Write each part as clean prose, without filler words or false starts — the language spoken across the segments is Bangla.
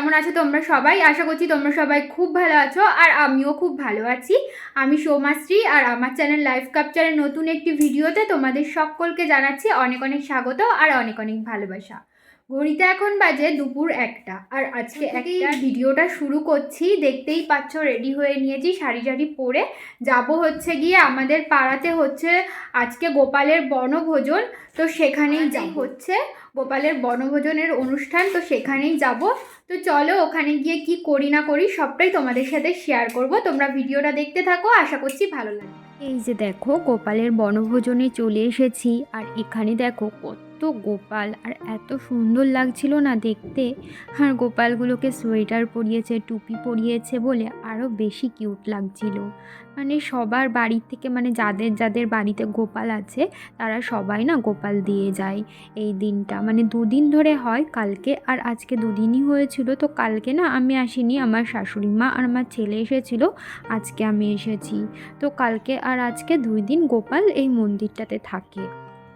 কেমন আছো তোমরা সবাই? আশা করছি তোমরা সবাই খুব ভালো আছো আর আমিও খুব ভালো আছি। আমি সৌমাশ্রী আর আমার চ্যানেল লাইফ ক্যাপচারের নতুন একটি ভিডিওতে তোমাদের সকলকে জানাচ্ছি অনেক অনেক স্বাগত আর অনেক অনেক ভালোবাসা। ঘড়িতে এখন বাজে দুপুর 1টা আর আজকে একটা ভিডিওটা শুরু করছি। দেখতেই পাচ্ছ রেডি হয়ে নিয়েছি, শাড়ি শাড়ি পরে যাব হচ্ছে গিয়ে আমাদের পাড়াতে হচ্ছে আজকে গোপালের বনভোজন। তো সেখানেই হচ্ছে গোপালের বনভোজনের অনুষ্ঠান, তো সেখানেই যাব। তো চলো ওখানে গিয়ে কি করি না করি সবটাই তোমাদের সাথে শেয়ার করব। তোমরা ভিডিওটা দেখতে থাকো, আশা করছি ভালো লাগবে। এই যে দেখো গোপালের বনভোজনে চলে এসেছি আর এখানে দেখো কত গোপাল আর এত সুন্দর লাগছিল না দেখতে। আর গোপালগুলোকে সোয়েটার পরিয়েছে, টুপি পরিয়েছে বলে আরও বেশি কিউট লাগছিল। মানে সবার বাড়ির থেকে, মানে যাদের যাদের বাড়িতে গোপাল আছে তারা সবাই না গোপাল দিয়ে যায় এই দিনটা। মানে দুদিন ধরে হয়, কালকে আর আজকে দুদিনই হয়েছিল। তো কালকে না আমি আসিনি, আমার শাশুড়ি মা আর আমার ছেলে এসেছিল, আজকে আমি এসেছি। তো কালকে আর আজকে 2 দিন গোপাল এই মন্দিরটাতে থাকে।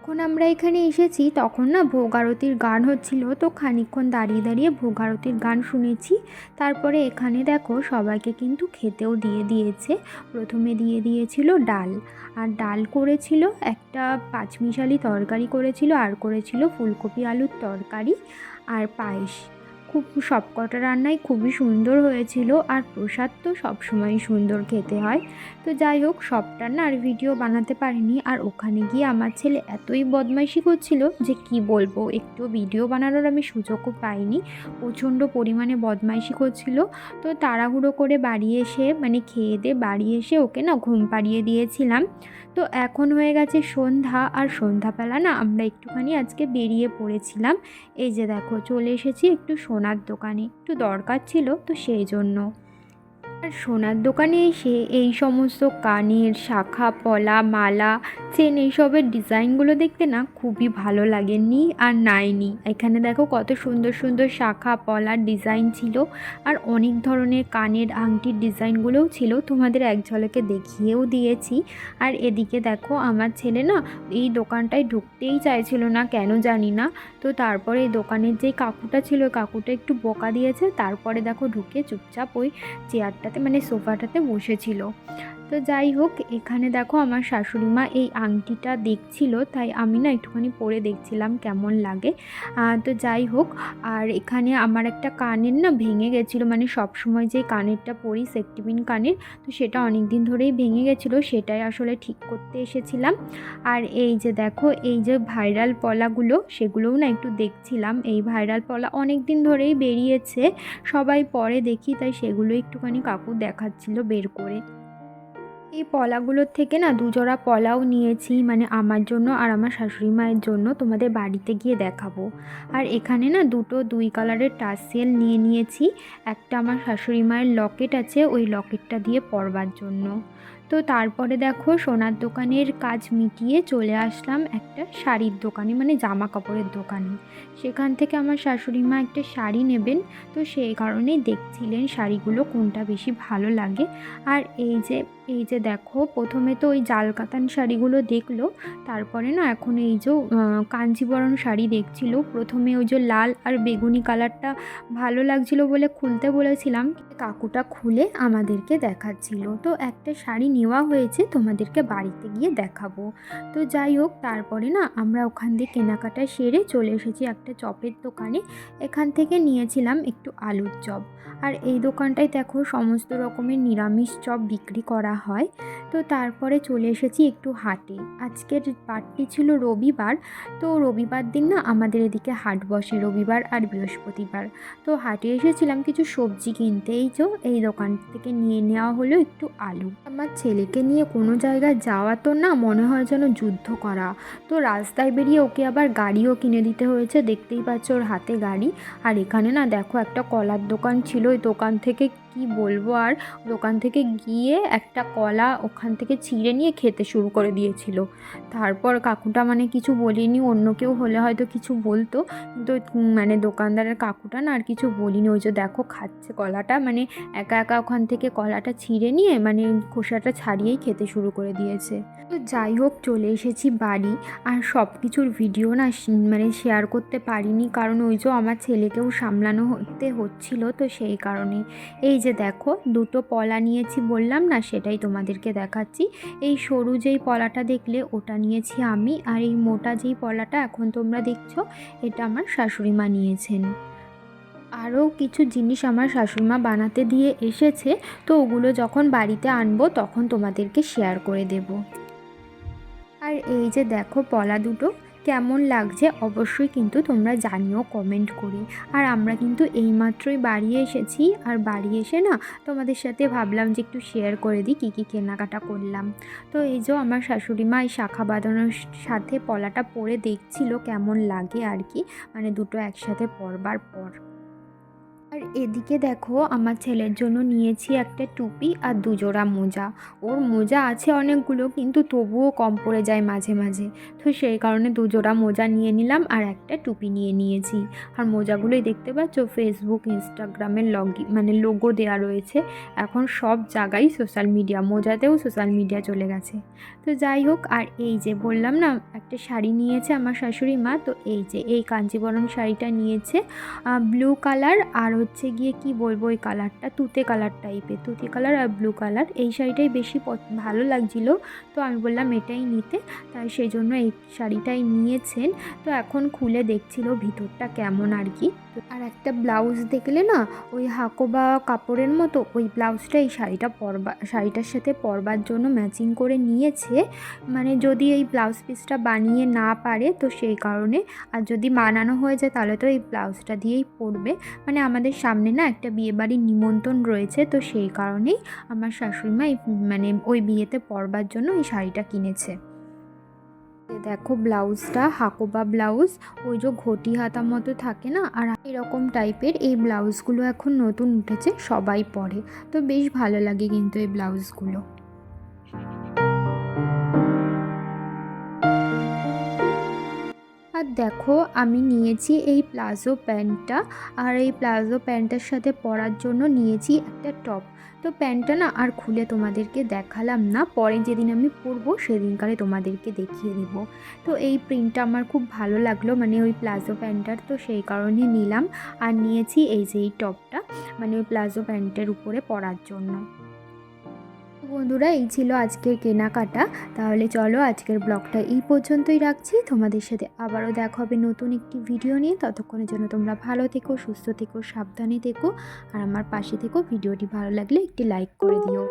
যখন আমরা এখানে এসেছি তখন না ভোগ আরতির গান হচ্ছিল, তো খানিকক্ষণ দাঁড়িয়ে দাঁড়িয়ে ভোগ আরতির গান শুনেছি। তারপরে এখানে দেখো সবাইকে কিন্তু খেতেও দিয়ে দিয়েছে। প্রথমে দিয়ে দিয়েছিল ডাল, আর ডাল করেছিল একটা পাঁচমিশালি তরকারি করেছিল, আর করেছিল ফুলকপি আলুর তরকারি আর পায়েস। খুব সবকটা রান্নাই খুবই সুন্দর হয়েছিল, আর প্রসাদ তো সবসময়ই সুন্দর খেতে হয়। তো যাই হোক, সবটা না আর ভিডিও বানাতে পারিনি। আর ওখানে গিয়ে আমার ছেলে এতই বদমাইশি করছিল যে কি বলবো, একটু ভিডিও বানানোর আমি সুযোগও পাইনি। প্রচণ্ড পরিমাণে বদমাইশি করছিল। তো তাড়াহুড়ো করে বাড়ি এসে, মানে খেয়ে দিয়ে বাড়ি এসে ওকে না ঘুম পাড়িয়ে দিয়েছিলাম। তো এখন হয়ে গেছে সন্ধ্যা, আর সন্ধ্যাবেলা না আমরা একটুখানি আজকে বেরিয়ে পড়েছিলাম। এই যে দেখো চলে এসেছি একটু সোনার দোকানে, একটু দরকার ছিল তো সেই জন্য। আর সোনার দোকানে এসে এই সমস্ত কানের শাখা, পলা, মালা, চেন, এইসবের ডিজাইনগুলো দেখতে না খুবই ভালো লাগে, নি আর নাইনি। এখানে দেখো কত সুন্দর সুন্দর শাখা পলার ডিজাইন ছিল, আর অনেক ধরনের কানের আংটির ডিজাইনগুলোও ছিল, তোমাদের এক ঝলকে দেখিয়েও দিয়েছি। আর এদিকে দেখো আমার ছেলে না এই দোকানটায় ঢুকতেই চাইছিল না, কেন জানি না। তো তারপরে এই দোকানের যে কাকুটা ছিল, কাকুটা একটু বকা দিয়েছে, তারপরে দেখো ঢুকে চুপচাপ ওই চেয়ারটাতে, মানে সোফাটাতে বসেছিল। তো যাই হোক, এখানে দেখো আমার শাশুড়ি মা এই আংটিটা দেখছিল, তাই আমি না একটুখানি পরে দেখছিলাম কেমন লাগে। তো যাই হোক, আর এখানে আমার একটা কানের না ভেঙে গেছিলো, মানে সবসময় যে কানেরটা পরি সেফটিপিন কানের, তো সেটা অনেক দিন ধরেই ভেঙে গেছিলো, সেটাই আসলে ঠিক করতে এসেছিলাম। আর এই যে দেখো এই যে ভাইরাল পলাগুলো, সেগুলোও না একটু দেখছিলাম। এই ভাইরাল পলা অনেক দিন ধরেই বেরিয়েছে, সবাই পরে দেখি, তাই সেগুলো একটুখানি কাকু দেখাচ্ছিল বের করে। এই পলাগুলোর থেকে না 2 জোড়া পলাও নিয়েছি, মানে আমার জন্য আর আমার শাশুড়ি মায়ের জন্য, তোমাদের বাড়িতে গিয়ে দেখাবো। আর এখানে না 2 কালারের টাসেল নিয়ে নিয়েছি। একটা আমার শাশুড়ি মায়ের লকেট আছে, ওই লকেটটা দিয়ে পরবার জন্য। তো তারপরে দেখো সোনার দোকানের কাজ মিটিয়ে চলে আসলাম একটা শাড়ির দোকানে, মানে জামা কাপড়ের দোকানে। সেখান থেকে আমার শাশুড়ি মা একটা শাড়ি নেবেন, তো সেই কারণেই দেখছিলেন শাড়িগুলো কোনটা বেশি ভালো লাগে। আর এই যে দেখো প্রথমে তো ওই জাল কাতান শাড়িগুলো দেখলো, তারপরে না এখন এই যে কাঞ্জিবরণ শাড়ি দেখছিল। প্রথমে ওই যে লাল আর বেগুনি কালারটা ভালো লাগছিল বলে খুলতে বলেছিলাম, কাকুটা খুলে আমাদেরকে দেখাচ্ছিল। তো একটা শাড়ি নেওয়া হয়েছে, তোমাদেরকে বাড়িতে গিয়ে দেখাবো। তো যাই হোক, তারপরে না আমরা ওখান দিয়ে কেনাকাটা সেরে চলে এসেছি একটা চপের দোকানে। এখান থেকে নিয়েছিলাম একটু আলুর চপ। আর এই দোকানটায় দেখো সমস্ত রকমের নিরামিষ চপ বিক্রি করা হয়। তো তারপরে চলে এসেছি একটু হাটে। আজকের বারটি ছিল রবিবার, তো রবিবার দিন না আমাদের এদিকে হাট বসে, রবিবার আর বৃহস্পতিবার। তো হাটে এসেছিলাম কিছু সবজি কিনতে, এই দোকান থেকে নিয়ে নেওয়া হলো একটু আলু। আমার ছেলেকে নিয়ে কোনো জায়গায় যাওয়া তো না মনে হয় যেন যুদ্ধ করা। তো রাস্তায় বেরিয়ে ওকে আবার গাড়িও কিনে দিতে হয়েছে, দেখতেই পাচ্ছ ওর হাতে গাড়ি। আর এখানে না দেখো একটা কলার দোকান ছিল, ওই দোকান থেকে কি বলবো, আর দোকান থেকে গিয়ে একটা কলা ওখান থেকে ছিঁড়ে নিয়ে খেতে শুরু করে দিয়েছিল। তারপর কাকুটা মানে কিছু বলিনি, অন্য কেউ হলে হয়তো কিছু বলতো, কিন্তু মানে দোকানদারের কাকুটা না আর কিছু বলিনি। ওই যে দেখো খাচ্ছে কলাটা, মানে একা একা ওখান থেকে কলাটা ছিঁড়ে নিয়ে মানে খোসাটা ছাড়িয়েই খেতে শুরু করে দিয়েছে। তো যাই হোক, চলে এসেছি বাড়ি, আর সব কিছুর ভিডিও না মানে শেয়ার করতে পারিনি, কারণ ওই যে আমার ছেলেকেও সামলানো হচ্ছিল, তো সেই কারণে। এই যে দেখো দুটো পলা নিয়েছি বললাম না, সেটাই তোমাদেরকে দেখাচ্ছি। এই সরু যেই পলাটা দেখলে ওটা নিয়েছি আমি, আর এই মোটা যেই পলাটা এখন তোমরা দেখছো এটা আমার শাশুড়ি মা নিয়েছেন। আরও কিছু জিনিস আমার শাশুড়িমা বানাতে দিয়ে এসেছে, তো ওগুলো যখন বাড়িতে আনবো তখন তোমাদেরকে শেয়ার করে দেব। আর এই যে দেখো পলা দুটো কেমন লাগছে অবশ্যই কিন্তু তোমরা জানিও কমেন্ট করে। আর আমরা কিন্তু এইমাত্রই বাড়ি এসেছি, আর বাড়ি এসে না তোমাদের সাথে ভাবলাম যে একটু শেয়ার করে দিই কী কী কেনাকাটা করলাম। তো এই যে আমার শাশুড়ি মা এই শাখা বাঁধানোর সাথে পলাটা পরে দেখছিল কেমন লাগে আর কি, মানে দুটো একসাথে পরবার পর। আর এদিকে দেখো আমার ছেলের জন্য নিয়েছি একটা টুপি আর দুজোড়া মোজা। ওর মোজা আছে অনেকগুলো, কিন্তু তবুও কম পড়ে যায় মাঝে মাঝে, তো সেই কারণে দুজোড়া মোজা নিয়ে নিলাম আর একটা টুপি নিয়ে নিয়েছি। আর মোজাগুলোই দেখতে পাচ্ছ ফেসবুক ইনস্টাগ্রামের মানে লোগো দেওয়া রয়েছে। এখন সব জায়গায় সোশ্যাল মিডিয়া, মোজাতেও সোশ্যাল মিডিয়া চলে গেছে। তো যাই হোক, আর এই যে বললাম না একটা শাড়ি নিয়েছে আমার শাশুড়ি মা, তো এই যে এই কাঞ্জিবরম শাড়িটা নিয়েছে ব্লু কালার, আর হচ্ছে গিয়ে কি বলবো ওই কালারটা তুতে কালার টাইপের, তুতে কালার আর ব্লু কালার, এই শাড়িটাই বেশি ভালো লাগছিল, তো আমি বললাম এটাই নিতে, তাই সেই জন্য এই শাড়িটাই নিয়েছেন। তো এখন খুলে দেখছিল ভিতরটা কেমন আর কি। আর একটা ব্লাউজ দেখলে না ওই হাকোবা কাপড়ের মতো, ওই ব্লাউজটা এই শাড়িটার সাথে পরবার জন্য ম্যাচিং করে নিয়েছে। মানে যদি এই ব্লাউজ পিসটা বানিয়ে না পারে তো সেই কারণে, আর যদি বানানো হয়ে যায় তাহলে তো এই ব্লাউজটা দিয়েই পরবে। মানে আমাদের সামনে না একটা বিয়েবাড়ির নিমন্ত্রণ রয়েছে, তো সেই কারণেই আমার শাশুড়িমা মানে ওই বিয়েতে পরবার জন্য এই শাড়িটা কিনেছে। দেখো ব্লাউজটা হাকোবা ব্লাউজ, ওই যে ঘটি হাতা মতো থাকে না, আর এরকম টাইপের এই ব্লাউজগুলো এখন নতুন উঠেছে, সবাই পরে, তো বেশ ভালো লাগে কিন্তু এই ব্লাউজগুলো। আর দেখো আমি নিয়েছি এই প্লাজো প্যান্টটা, আর এই প্লাজো প্যান্টের সাথে পরার জন্য নিয়েছি একটা টপ। তো প্যান্টটা না আর খুলে তোমাদেরকে দেখালাম না, পরে যেদিন আমি পরবো সেদিনকারে তোমাদেরকে দেখিয়ে দেবো। তো এই প্রিন্টটা আমার খুব ভালো লাগলো, মানে ওই প্লাজো প্যান্টটার, তো সেই কারণে নিলাম। আর নিয়েছি এই যে এই টপটা, মানে ওই প্লাজো প্যান্টের উপরে পরার জন্য। বন্ধুরা এই ছিল আজকের কেনাকাটা। তাহলে চলো আজকের ব্লগটা এই পর্যন্তই রাখছি, তোমাদের সাথে আবারও দেখা হবে নতুন একটি ভিডিও নিয়ে। ততক্ষণের জন্য তোমরা ভালো থেকো, সুস্থ থেকো, সাবধানে থেকো, আর আমার পাশে থেকো। ভিডিওটি ভালো লাগলে একটি লাইক করে দিও।